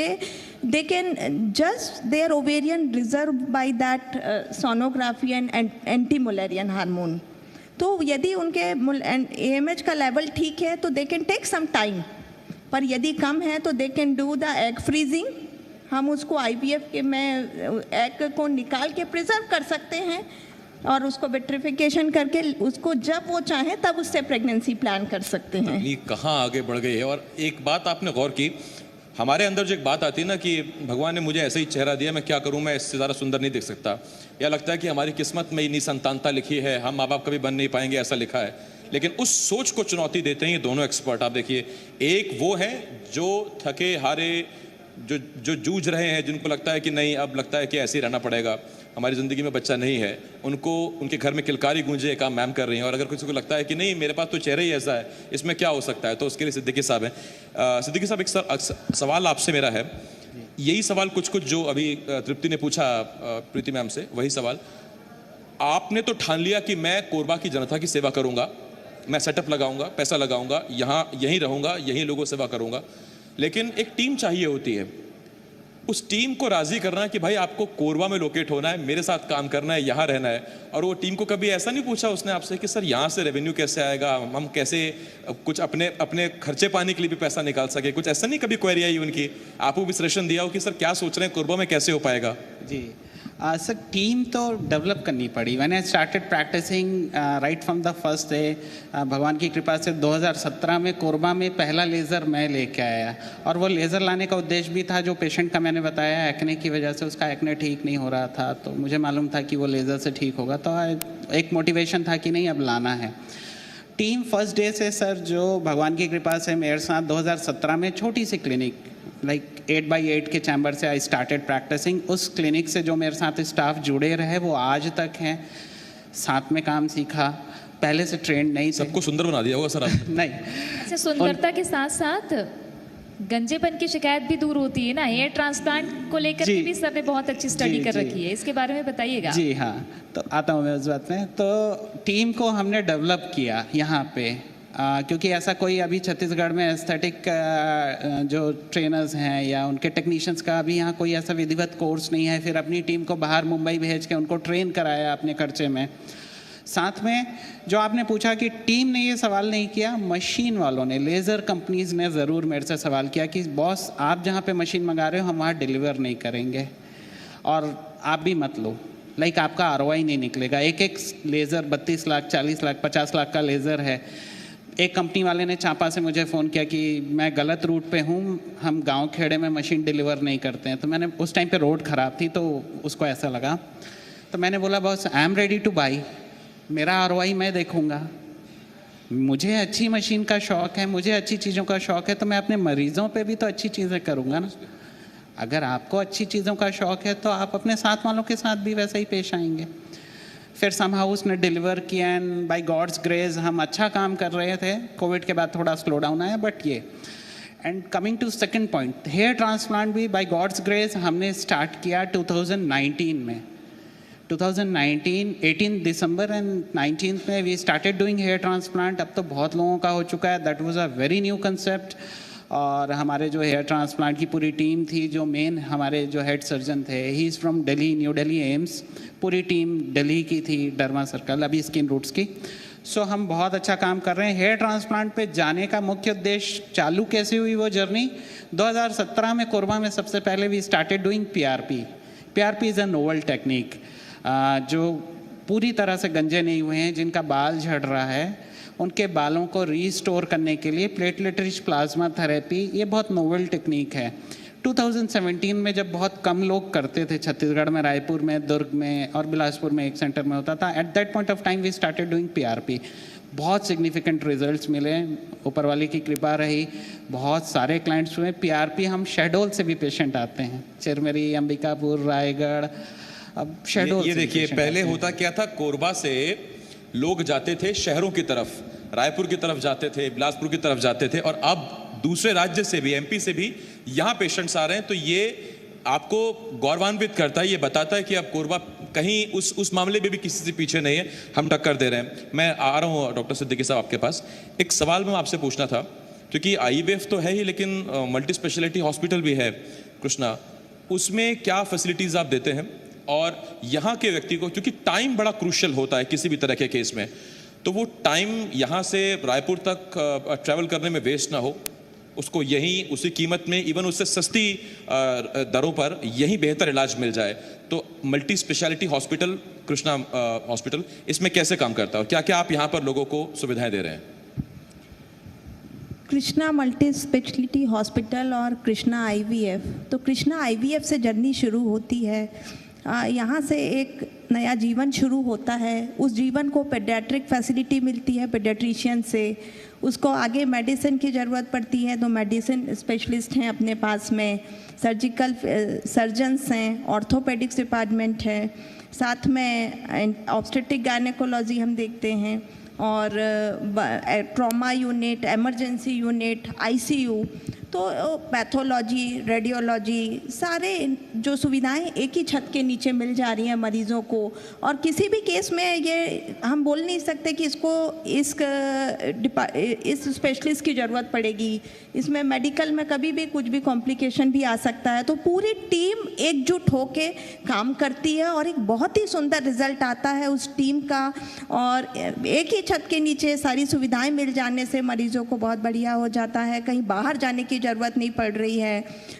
they can judge their ovarian reserve by that sonography and anti-mullerian hormone. तो यदि उनके AMH का लेवल ठीक है तो they can take some time, पर यदि कम है तो they can do the egg freezing। हम उसको IVF के में एग को निकाल के प्रिजर्व कर सकते हैं और उसको विट्रिफिकेशन करके उसको जब वो चाहे तब उससे प्रेगनेंसी प्लान कर सकते हैं। तकनीक कहाँ आगे बढ़ गई है। और एक बात आपने गौर की, हमारे अंदर जो एक बात आती है ना कि भगवान ने मुझे ऐसे ही चेहरा दिया, मैं क्या करूं, मैं इससे ज़्यादा सुंदर नहीं दिख सकता, या लगता है कि हमारी किस्मत में इतनी संतानता लिखी है, हम माँ बाप कभी बन नहीं पाएंगे, ऐसा लिखा है। लेकिन उस सोच को चुनौती देते हैं ये दोनों एक्सपर्ट। आप देखिए, एक वो है जो थके हारे, जो जूझ रहे हैं, जिनको लगता है कि नहीं, अब लगता है कि ऐसे ही रहना पड़ेगा, हमारी ज़िंदगी में बच्चा नहीं है, उनको उनके घर में किलकारी गूंजे काम मैम कर रही हैं। और अगर किसी को लगता है कि नहीं, मेरे पास तो चेहरा ही ऐसा है, इसमें क्या हो सकता है, तो उसके लिए सिद्दीकी साहब हैं। सिद्दीकी साहब, एक सवाल आपसे मेरा है, यही सवाल कुछ जो अभी तृप्ति ने पूछा प्रीति मैम से, वही सवाल। आपने तो ठान लिया कि मैं कोरबा की जनता की सेवा करूँगा, मैं सेटअप लगाऊंगा, पैसा लगाऊंगा, यहीं रहूँगा, यहीं लोगों सेवा करूँगा, लेकिन एक टीम चाहिए होती है। उस टीम को राजी करना कि भाई आपको कोरबा में लोकेट होना है, मेरे साथ काम करना है, यहाँ रहना है। और वो टीम को कभी ऐसा नहीं पूछा उसने आपसे कि सर यहाँ से रेवेन्यू कैसे आएगा, हम कैसे कुछ अपने खर्चे पाने के लिए भी पैसा निकाल सके, कुछ ऐसा नहीं कभी क्वेरी आई उनकी? आपको भी सजेशन दिया हो कि सर क्या सोच रहे हैं, कोरबा में कैसे हो पाएगा? जी, सर टीम तो डेवलप करनी पड़ी। When I started practising right from the first day, भगवान की कृपा से 2017 में कोरबा में पहला लेज़र मैं लेके आया, और वो लेज़र लाने का उद्देश्य भी था जो पेशेंट का मैंने बताया एक्ने की वजह से उसका एक्ने ठीक नहीं हो रहा था, तो मुझे मालूम था कि वो लेज़र से ठीक होगा, तो एक मोटिवेशन था कि नहीं अब लाना है। टीम फर्स्ट डे से सर जो भगवान की कृपा से मेरे साथ 2017 में छोटी सी क्लिनिक लाइक 8x8 के चैम्बर से आई स्टार्टेड प्रैक्टिसिंग, उस क्लिनिक से जो मेरे साथ स्टाफ जुड़े रहे वो आज तक हैं, साथ में काम सीखा, पहले से ट्रेंड नहीं थे। सबको सुंदर बना दिया होगा सर आपने। नहीं, अच्छा, सुंदरता के साथ साथ गंजेपन की शिकायत भी दूर होती है ना, हेयर ट्रांसप्लांट को लेकर जी। भी सर ने बहुत अच्छी स्टडी जी, कर जी। रखी है, इसके बारे में बताइएगा। जी हाँ, तो आता हूँ मैं उस बात में। तो टीम को हमने डेवलप किया यहाँ पे, क्योंकि ऐसा कोई अभी छत्तीसगढ़ में एस्थेटिक जो ट्रेनर्स हैं या उनके टेक्नीशियंस का अभी यहाँ कोई ऐसा विधिवत कोर्स नहीं है। फिर अपनी टीम को बाहर मुंबई भेज के उनको ट्रेन कराया अपने खर्चे में। साथ में जो आपने पूछा कि टीम ने ये सवाल नहीं किया, मशीन वालों ने, लेज़र कंपनीज ने ज़रूर मेरे से सवाल किया कि बॉस आप जहाँ पे मशीन मंगा रहे हो हम वहाँ डिलीवर नहीं करेंगे और आप भी मत लो, लाइक आपका ROI नहीं निकलेगा। एक लेज़र 32 लाख 40 लाख 50 लाख का लेज़र है। एक कंपनी वाले ने चांपा से मुझे फ़ोन किया कि मैं गलत रूट पे हूँ, हम गांव खेड़े में मशीन डिलीवर नहीं करते हैं। तो मैंने उस टाइम पे रोड ख़राब थी तो उसको ऐसा लगा, तो मैंने बोला boss I am ready two by, मेरा ROI मैं देखूँगा, मुझे अच्छी मशीन का शौक़ है, मुझे अच्छी चीज़ों का शौक़ है, तो मैं अपने मरीज़ों पे भी तो अच्छी चीज़ें करूँगा ना। अगर आपको अच्छी चीज़ों का शौक़ है तो आप अपने साथ वालों के साथ भी वैसे ही पेश आएंगे। फिर समहाउ उसने डिलीवर किया एंड बाय गॉड्स ग्रेस हम अच्छा काम कर रहे थे। कोविड के बाद थोड़ा स्लो डाउन आया, बट ये and coming to second point, hair transplant भी बाय गॉड्स ग्रेस हमने स्टार्ट किया 2019 में। 2019 18 दिसंबर एंड 19 में we started doing hair transplant. अब तो बहुत लोगों का हो चुका है, that was a very new concept. और हमारे जो हेयर ट्रांसप्लांट की पूरी टीम थी, जो मेन हमारे जो हेड सर्जन थे, he is from Delhi, new Delhi AIIMS, पूरी टीम दिल्ली की थी, डर्मा सर्कल, अभी स्किन रूट्स की। सो हम बहुत अच्छा काम कर रहे हैं। हेयर ट्रांसप्लांट पे जाने का मुख्य उद्देश्य, चालू कैसे हुई वो जर्नी, 2017 में कोरबा में सबसे पहले we started doing PRP। PRP is a novel technique, जो पूरी तरह से गंजे नहीं हुए हैं, जिनका बाल झड़ रहा है, उनके बालों को रीस्टोर करने के लिए प्लेटलेट रिच प्लाज्मा थेरेपी, ये बहुत नोवेल टेक्निक है। 2017 में जब बहुत कम लोग करते थे छत्तीसगढ़ में, रायपुर में, दुर्ग में और बिलासपुर में एक सेंटर में होता था, at that point of time we started doing PRP। बहुत सिग्निफिकेंट रिजल्ट्स मिले, ऊपर वाले की कृपा रही, बहुत सारे क्लाइंट्स हुए। PRP हम शहडोल से भी पेशेंट आते हैं, चिरमिरी, अंबिकापुर, रायगढ़, अब शहडोल। ये देखिए, पहले होता क्या था, कोरबा से लोग जाते थे शहरों की तरफ, रायपुर की तरफ जाते थे, बिलासपुर की तरफ जाते थे, और अब दूसरे राज्य से भी, MP से भी यहाँ पेशेंट्स आ रहे हैं। तो ये आपको गौरवान्वित करता है, ये बताता है कि अब कोरबा कहीं उस मामले में भी किसी से पीछे नहीं है, हम टक्कर दे रहे हैं। मैं आ रहा हूँ डॉक्टर सिद्दीकी साहब आपके पास। एक सवाल मैं आपसे पूछना था, क्योंकि IVF तो है ही, लेकिन मल्टी स्पेशलिटी हॉस्पिटल भी है कृष्णा, उसमें क्या फैसिलिटीज़ आप देते हैं? और यहाँ के व्यक्ति को, क्योंकि टाइम बड़ा क्रूशियल होता है किसी भी तरह के केस में, तो वो टाइम यहाँ से रायपुर तक ट्रैवल करने में वेस्ट ना हो, उसको यहीं उसी कीमत में, इवन उससे सस्ती दरों पर यहीं बेहतर इलाज मिल जाए, तो multi speciality hospital, Krishna hospital, इसमें कैसे काम करता है और क्या क्या आप यहाँ पर लोगों को सुविधाएं दे रहे हैं? कृष्णा मल्टी स्पेशलिटी हॉस्पिटल और कृष्णा IVF, तो कृष्णा IVF से जर्नी शुरू होती है। यहाँ से एक नया जीवन शुरू होता है। उस जीवन को पेडियाट्रिक फैसिलिटी मिलती है पेडियाट्रिशियन से, उसको आगे मेडिसिन की ज़रूरत पड़ती है तो मेडिसिन स्पेशलिस्ट हैं अपने पास में, सर्जिकल सर्जन्स हैं, ऑर्थोपेडिक्स डिपार्टमेंट है, साथ में ऑब्स्टेट्रिक गायनेकोलॉजी हम देखते हैं, और trauma unit, emergency unit, ICU, तो पैथोलॉजी, रेडियोलॉजी, सारे जो सुविधाएं एक ही छत के नीचे मिल जा रही हैं मरीज़ों को। और किसी भी केस में ये हम बोल नहीं सकते कि इसको इस स्पेशलिस्ट की ज़रूरत पड़ेगी, इसमें मेडिकल में कभी भी कुछ भी कॉम्प्लिकेशन भी आ सकता है। तो पूरी टीम एकजुट होके काम करती है और एक बहुत ही सुंदर रिजल्ट आता है उस टीम का। और एक ही छत के नीचे सारी सुविधाएं मिल जाने से मरीज़ों को बहुत बढ़िया हो जाता है, कहीं बाहर जाने की की ज़रूरत नहीं पड़ रही है।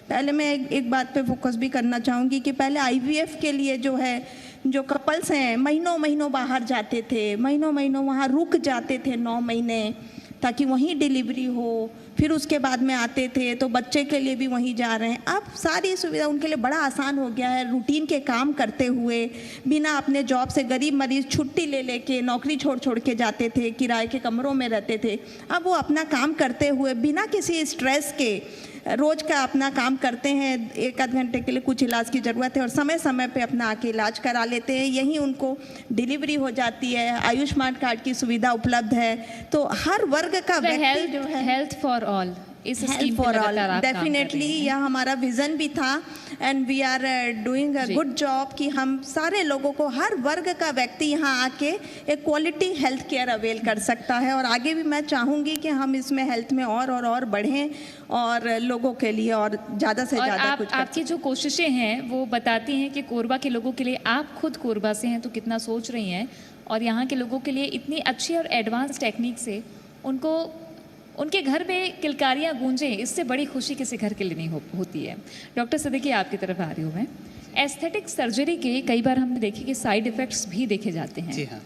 पहले मैं एक बात पे फोकस भी करना चाहूँगी कि पहले IVF के लिए जो है, जो कपल्स हैं महीनों महीनों बाहर जाते थे, महीनों महीनों वहाँ रुक जाते थे 9 महीने, ताकि वहीं डिलीवरी हो, फिर उसके बाद में आते थे तो बच्चे के लिए भी वहीं जा रहे हैं। अब सारी सुविधा उनके लिए बड़ा आसान हो गया है। रूटीन के काम करते हुए, बिना अपने जॉब से, गरीब मरीज छुट्टी ले लेके नौकरी छोड़ के जाते थे, किराए के कमरों में रहते थे। अब वो अपना काम करते हुए बिना किसी स्ट्रेस के रोज का अपना काम करते हैं। 1 आध घंटे के लिए कुछ इलाज की ज़रूरत है और समय समय पे अपना आके इलाज करा लेते हैं, यहीं उनको डिलीवरी हो जाती है। आयुष्मान कार्ड की सुविधा उपलब्ध है, तो हर वर्ग का व्यक्ति जो है, हेल्थ फॉर ऑल, इस स्कीम पे फॉर ऑल, लगातार आप काम कर रहे डेफिनेटली हैं। यह हमारा विजन भी था and we are doing a जी। गुड जॉब कि हम सारे लोगों को, हर वर्ग का व्यक्ति यहाँ आके एक क्वालिटी हेल्थ केयर अवेल कर सकता है। और आगे भी मैं चाहूँगी कि हम इसमें हेल्थ में और बढ़ें और लोगों के लिए और ज़्यादा से और ज़्यादा कुछ कर आपकी जो कोशिशें हैं वो बताती हैं कि कोरबा के लोगों के लिए, आप खुद कोरबा से हैं तो कितना सोच रही हैं, और यहाँ के लोगों के लिए इतनी अच्छी और एडवांस टेक्निक से उनको उनके घर में किलकारियाँ गूंजें, इससे बड़ी खुशी किसी घर के लिए नहीं होती है। डॉक्टर सिद्दीकी, आपकी तरफ आ रही हूँ मैं। एस्थेटिक सर्जरी के कई बार हमने देखे कि साइड इफ़ेक्ट्स भी देखे जाते हैं। जी हाँ।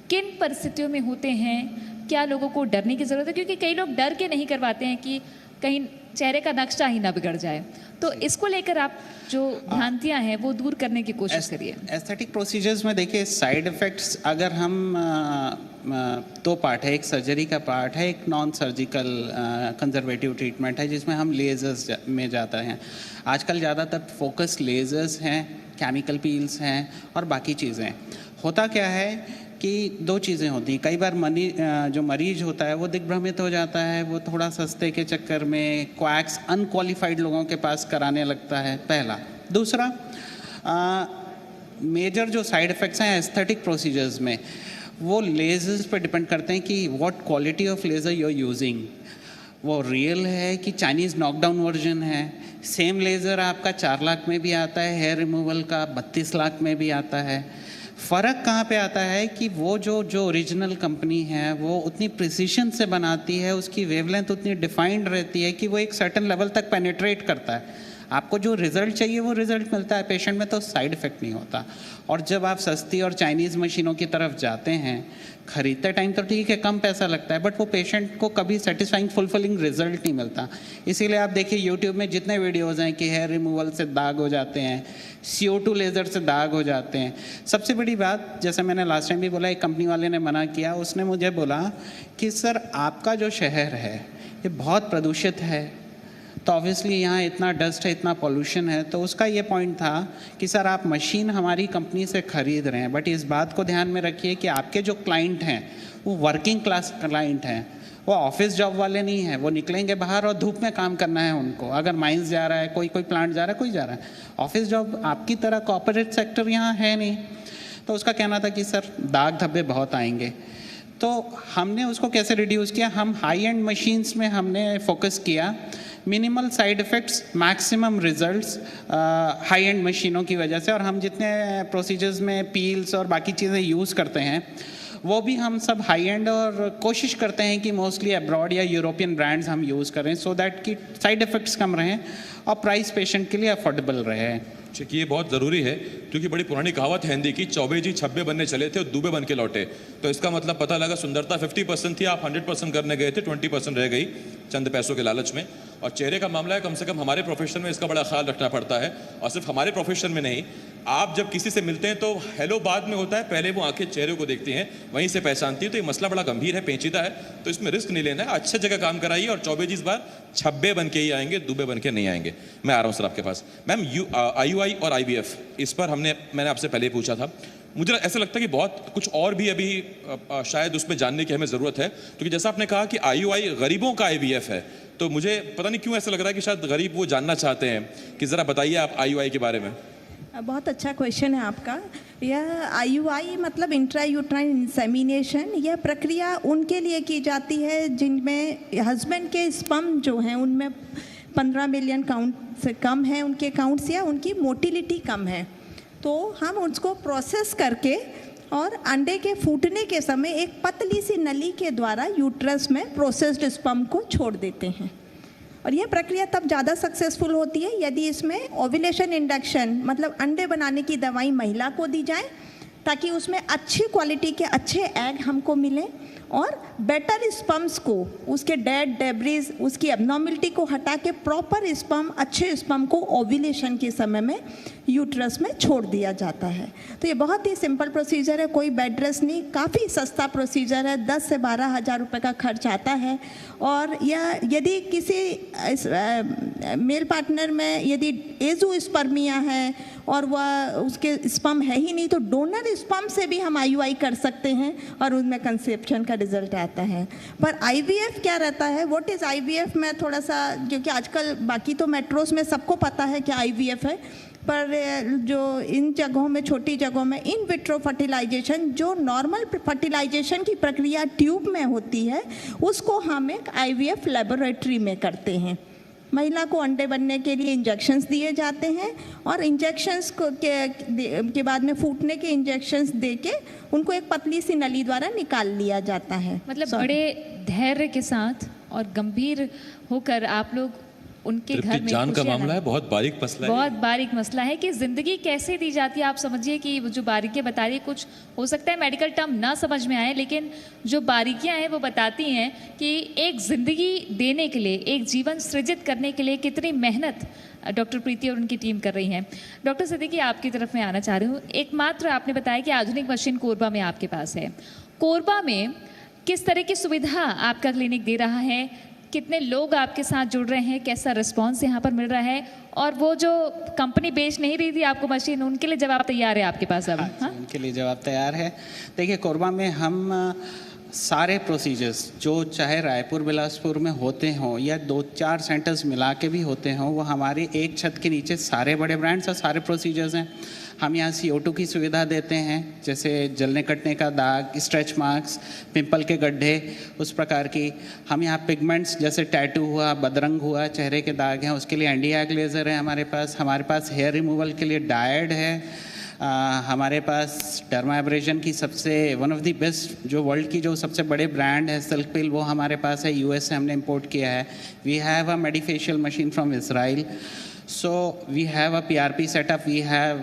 किन परिस्थितियों में होते हैं? क्या लोगों को डरने की ज़रूरत है? क्योंकि कई लोग डर के नहीं करवाते हैं कि कहीं चेहरे का नक्शा ही ना बिगड़ जाए, तो इसको लेकर आप जो भ्रांतियां हैं वो दूर करने की कोशिश करिए। एस्थेटिक प्रोसीजर्स में देखिए, साइड इफ़ेक्ट्स अगर हम 2 पार्ट है, एक सर्जरी का पार्ट है, एक नॉन सर्जिकल कंजर्वेटिव ट्रीटमेंट है जिसमें हम लेज़र्स में जाते हैं। आजकल ज़्यादातर फोकस लेज़र्स हैं, केमिकल पील्स हैं और बाकी चीज़ें। होता क्या है कि 2 चीज़ें होती हैं। कई बार जो मरीज होता है वो दिग्भ्रमित हो जाता है, वो थोड़ा सस्ते के चक्कर में क्वैक्स अनक्वालिफाइड लोगों के पास कराने लगता है, पहला। दूसरा, मेजर जो साइड इफ़ेक्ट्स हैं एस्थेटिक प्रोसीजर्स में, वो लेज़र्स पे डिपेंड करते हैं कि what quality of laser you are using. वो रियल है कि चाइनीज़ नॉकडाउन वर्जन है। सेम लेज़र आपका 4 लाख में भी आता है, हेयर रिमूवल का 32 लाख में भी आता है। फ़र्क कहाँ पे आता है कि वो जो ओरिजिनल कंपनी है वो उतनी प्रिसीशन से बनाती है, उसकी वेवलेंथ उतनी डिफाइंड रहती है कि वो एक सर्टेन लेवल तक पेनिट्रेट करता है। आपको जो रिज़ल्ट चाहिए वो रिज़ल्ट मिलता है, पेशेंट में तो साइड इफ़ेक्ट नहीं होता। और जब आप सस्ती और चाइनीज़ मशीनों की तरफ जाते हैं, ख़रीदते टाइम तो ठीक है, कम पैसा लगता है, बट वो पेशेंट को कभी सेटिस्फाइंग फुलफिलिंग रिजल्ट नहीं मिलता। इसीलिए आप देखिए यूट्यूब में जितने वीडियोज़ हैं कि हेयर रिमूवल से दाग हो जाते हैं, CO2 लेज़र से दाग हो जाते हैं। सबसे बड़ी बात, जैसे मैंने लास्ट टाइम भी बोला, एक कंपनी वाले ने मना किया, उसने मुझे बोला कि सर आपका जो शहर है ये बहुत प्रदूषित है, तो ऑब्वियसली यहाँ इतना डस्ट है, इतना पॉल्यूशन है। तो उसका ये पॉइंट था कि सर आप मशीन हमारी कंपनी से ख़रीद रहे हैं, बट इस बात को ध्यान में रखिए कि आपके जो क्लाइंट हैं वो वर्किंग क्लास क्लाइंट हैं, वो ऑफिस जॉब वाले नहीं हैं। वो निकलेंगे बाहर और धूप में काम करना है उनको। अगर माइंस जा रहा है, कोई प्लांट जा रहा है, कोई जा रहा है, ऑफिस जॉब आपकी तरह कॉर्पोरेट सेक्टर यहाँ है नहीं। तो उसका कहना था कि सर दाग धब्बे बहुत आएंगे। तो हमने उसको कैसे रिड्यूस किया, हम हाई एंड मशीन्स में हमने फोकस किया, minimal side effects, maximum results high and मशीनों की वजह से। और हम जितने प्रोसीजर्स में पील्स और बाकी चीज़ें यूज़ करते हैं वो भी हम सब हाई एंड, और कोशिश करते हैं कि मोस्टली अब्रॉड या यूरोपियन ब्रांड्स हम यूज़ करें, सो दैट कि साइड इफ़ेक्ट्स कम रहें और प्राइस पेशेंट के लिए अफोर्डेबल रहे। ठीक, ये बहुत ज़रूरी है क्योंकि बड़ी पुरानी कहावत है हिंदी की, चौबे जी छब्बे बनने चले थे और दूबे बन के लौटे। तो इसका मतलब पता लगा सुंदरता 50% थी, आप 100% करने गए थे, 20% रह गई चंद पैसों के लालच में। और चेहरे का मामला है, कम से कम हमारे प्रोफेशन में इसका बड़ा ख्याल रखना पड़ता है। और सिर्फ हमारे प्रोफेशन में नहीं, आप जब किसी से मिलते हैं तो हेलो बाद में होता है, पहले वो आंखें चेहरे को देखती हैं, वहीं से पहचानती है। तो ये मसला बड़ा गंभीर है, पेचीदा है, तो इसमें रिस्क नहीं लेना है। अच्छे जगह काम कराइए और चौबे जी इस बार छब्बे बन के ही आएंगे, दूबे बन के नहीं आएंगे। मैं आ रहा हूँ सर आपके पास। मैम, IUI और IVF, इस पर मैंने आपसे पहले पूछा था। मुझे ऐसा लगता है कि बहुत कुछ और भी अभी शायद उसमें जानने की हमें ज़रूरत है, क्योंकि जैसा आपने कहा कि IUI गरीबों का IVF है, तो मुझे पता नहीं क्यों ऐसा लग रहा है कि शायद गरीब वो जानना चाहते हैं। कि ज़रा बताइए आप IUI के बारे में। बहुत अच्छा क्वेश्चन है आपका। यह IUI मतलब इंट्रायूट्राइन इंसेमिनेशन, यह प्रक्रिया उनके लिए की जाती है जिनमें हस्बैंड के स्पर्म जो हैं उनमें 15 मिलियन काउंट से कम है उनके काउंट्स, या उनकी मोटिलिटी कम है। तो हम उसको प्रोसेस करके और अंडे के फूटने के समय एक पतली सी नली के द्वारा यूट्रस में प्रोसेस्ड स्पर्म को छोड़ देते हैं। और यह प्रक्रिया तब ज़्यादा सक्सेसफुल होती है यदि इसमें ओव्यूलेशन इंडक्शन मतलब अंडे बनाने की दवाई महिला को दी जाए, ताकि उसमें अच्छी क्वालिटी के अच्छे एग हमको मिलें और बेटर स्पर्म्स को, उसके डेड डेब्रिज, उसकी एब्नॉर्मलिटी को हटा के प्रॉपर स्पर्म, अच्छे स्पर्म को ओव्यूलेशन के समय में यूट्रस में छोड़ दिया जाता है। तो ये बहुत ही सिंपल प्रोसीजर है, कोई बेड रेस्ट नहीं, काफ़ी सस्ता प्रोसीजर है, 10 से 12 हज़ार रुपये का खर्च आता है। और यह यदि किसी मेल पार्टनर में यदि एज़ोस्पर्मिया है और वह उसके स्पर्म है ही नहीं, तो डोनर स्पर्म से भी हम IUI कर सकते हैं और उनमें कंसेप्शन का रिजल्ट आता है। पर IVF क्या रहता है, व्हाट इज़ IVF, मैं थोड़ा सा, क्योंकि आजकल बाकी तो मेट्रोस में सबको पता है क्या IVF है, पर जो इन जगहों में, छोटी जगहों में इन विट्रो फर्टिलाइजेशन, जो नॉर्मल फर्टिलाइजेशन की प्रक्रिया ट्यूब में होती है, उसको हम एक IVF लेबोरेटरी में करते हैं। महिला को अंडे बनने के लिए इंजेक्शंस दिए जाते हैं और इंजेक्शंस को के बाद में फूटने के इंजेक्शंस देके उनको एक पतली सी नली द्वारा निकाल लिया जाता है। मतलब बड़े धैर्य के साथ और गंभीर होकर आप लोग उनके घर में, जान का मामला है, बहुत बारीक मसला है, बहुत बारीक मसला है कि जिंदगी कैसे दी जाती है। आप समझिए कि जो बारीकियां बता रही है, कुछ हो सकता है मेडिकल टर्म ना समझ में आए, लेकिन जो बारीकियां हैं वो बताती हैं कि एक जिंदगी देने के लिए, एक जीवन सृजित करने के लिए कितनी मेहनत डॉक्टर प्रीति और उनकी टीम कर रही हैं। डॉक्टर सिद्दीकी, आपकी तरफ मैं आना चाह रही हूँ। एकमात्र आपने बताया कि आधुनिक मशीन कोरबा में आपके पास है। कोरबा में किस तरह की सुविधा आपका क्लिनिक दे रहा है, कितने लोग आपके साथ जुड़ रहे हैं, कैसा रिस्पांस यहाँ पर मिल रहा है, और वो जो कंपनी बेच नहीं रही थी आपको मशीन, उनके लिए जवाब तैयार है आपके पास अब? हाँ? उनके लिए जवाब तैयार है। देखिए, कोरबा में हम सारे प्रोसीजर्स जो चाहे रायपुर बिलासपुर में होते हों या 2-4 सेंटर्स मिला के भी होते हों, वो हमारे एक छत के नीचे सारे बड़े ब्रांड्स और सारे प्रोसीजर्स हैं। हम यहाँ CO2 की सुविधा देते हैं, जैसे जलने कटने का दाग, स्ट्रेच मार्क्स, पिंपल के गड्ढे, उस प्रकार की। हम यहाँ पिगमेंट्स जैसे टैटू हुआ, बदरंग हुआ, चेहरे के दाग हैं, उसके लिए एंटी-एक्ने लेज़र है हमारे पास। हमारे पास हेयर रिमूवल के लिए डायड है। हमारे पास डर्माब्रेशन की सबसे वन ऑफ द बेस्ट, जो वर्ल्ड की जो सबसे बड़े ब्रांड है सिल्क पिल, वो हमारे पास है, US से हमने इंपोर्ट किया है। We have a medifacial machine from Israel. So we have a PRP setup, we have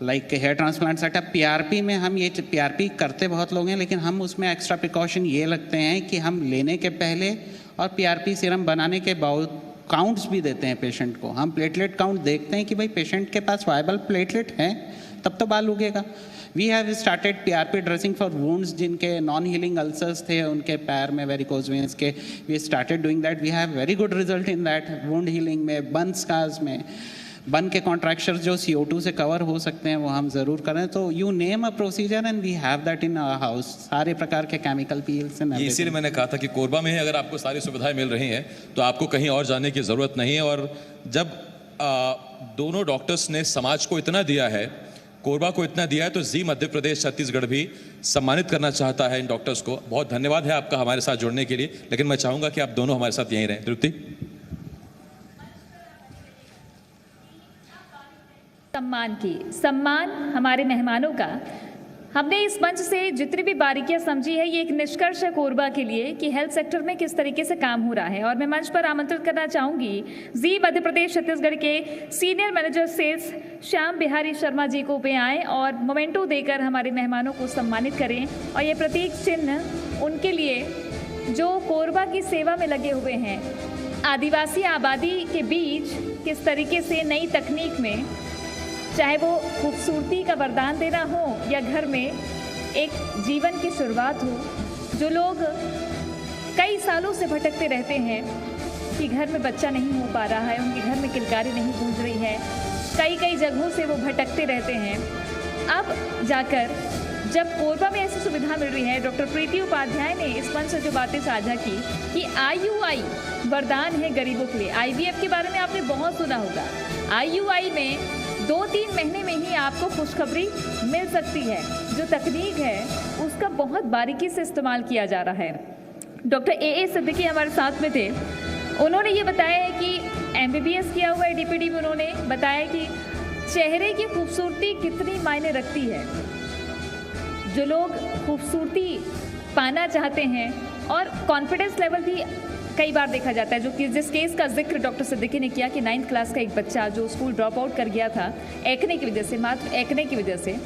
like hair transplant setup। PRP में हम ये PRP करते बहुत लोग हैं, लेकिन हम उसमें एक्स्ट्रा प्रिकॉशन ये लगते हैं कि हम लेने के पहले और PRP सीरम बनाने के बाद काउंट्स भी देते हैं पेशेंट को। हम प्लेटलेट काउंट देखते हैं कि भाई पेशेंट के पास वायबल प्लेटलेट हैं, तब तो बाल उगेगा। We have started PRP dressing for wounds, जिनके नॉन हीलिंग अल्सर्स थे उनके पैर में, वेरिकोज वेन्स के। We started doing that, we have very good result in that. Wound healing में, बर्न स्कार्स में, बर्न के कॉन्ट्रैक्चर जो CO2 से कवर हो सकते हैं वो हम ज़रूर करें। तो you name a procedure and we have that in our house. सारे प्रकार के केमिकल पील्स एंड इसीलिए मैंने कहा था कि कोरबा में ही अगर आपको सारी सुविधाएं मिल रही हैं तो आपको कहीं और जाने की ज़रूरत नहीं है। और जब दोनों डॉक्टर्स ने समाज को इतना दिया है, कोरबा को इतना दिया है, तो जी मध्य प्रदेश छत्तीसगढ़ भी सम्मानित करना चाहता है इन डॉक्टर्स को। बहुत धन्यवाद है आपका हमारे साथ जुड़ने के लिए, लेकिन मैं चाहूँगा कि आप दोनों हमारे साथ यहीं रहें। तृप्ति, सम्मान हमारे मेहमानों का। हमने इस मंच से जितनी भी बारीकियां समझी है, ये एक निष्कर्ष है कोरबा के लिए कि हेल्थ सेक्टर में किस तरीके से काम हो रहा है। और मैं मंच पर आमंत्रित करना चाहूंगी जी मध्य प्रदेश छत्तीसगढ़ के senior manager sales Shyam Bihari Sharma ji को वे आएँ और मोमेंटो देकर हमारे मेहमानों को सम्मानित करें। और ये प्रतीक चिन्ह उनके लिए जो कोरबा की सेवा में लगे हुए हैं, आदिवासी आबादी के बीच किस तरीके से नई तकनीक में, चाहे वो खूबसूरती का वरदान देना हो या घर में एक जीवन की शुरुआत हो, जो लोग कई सालों से भटकते रहते हैं कि घर में बच्चा नहीं हो पा रहा है, उनके घर में किलकारी नहीं गूंज रही है, कई जगहों से वो भटकते रहते हैं। अब जाकर जब कोरबा में ऐसी सुविधा मिल रही है, डॉक्टर प्रीति उपाध्याय ने इस मंच से जो बातें साझा की कि IUI वरदान है गरीबों के लिए। IVF के बारे में आपने बहुत सुना होगा। IUI में 2-3 महीने में ही आपको खुशखबरी मिल सकती है। जो तकनीक है उसका बहुत बारीकी से इस्तेमाल किया जा रहा है। डॉक्टर AA सिद्दीकी हमारे साथ में थे, उन्होंने ये बताया है कि MBBS किया हुआ है DPD में। उन्होंने बताया कि चेहरे की खूबसूरती कितनी मायने रखती है। जो लोग खूबसूरती पाना चाहते हैं और कॉन्फिडेंस लेवल भी कई बार देखा जाता है, जो कि जिस केस का जिक्र डॉक्टर सिद्दीकी ने किया कि 9th क्लास का एक बच्चा जो स्कूल ड्रॉप आउट कर गया था एक्ने की वजह से, मात्र एक्ने की वजह से,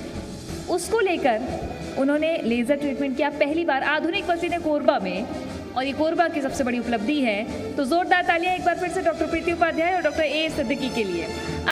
उसको लेकर उन्होंने लेज़र ट्रीटमेंट किया पहली बार आधुनिक मशीनें कोरबा में, और ये कोरबा की सबसे बड़ी उपलब्धि है। तो जोरदार तालियां एक बार फिर से डॉक्टर प्रीति उपाध्याय और डॉक्टर ए सिद्दीकी के लिए।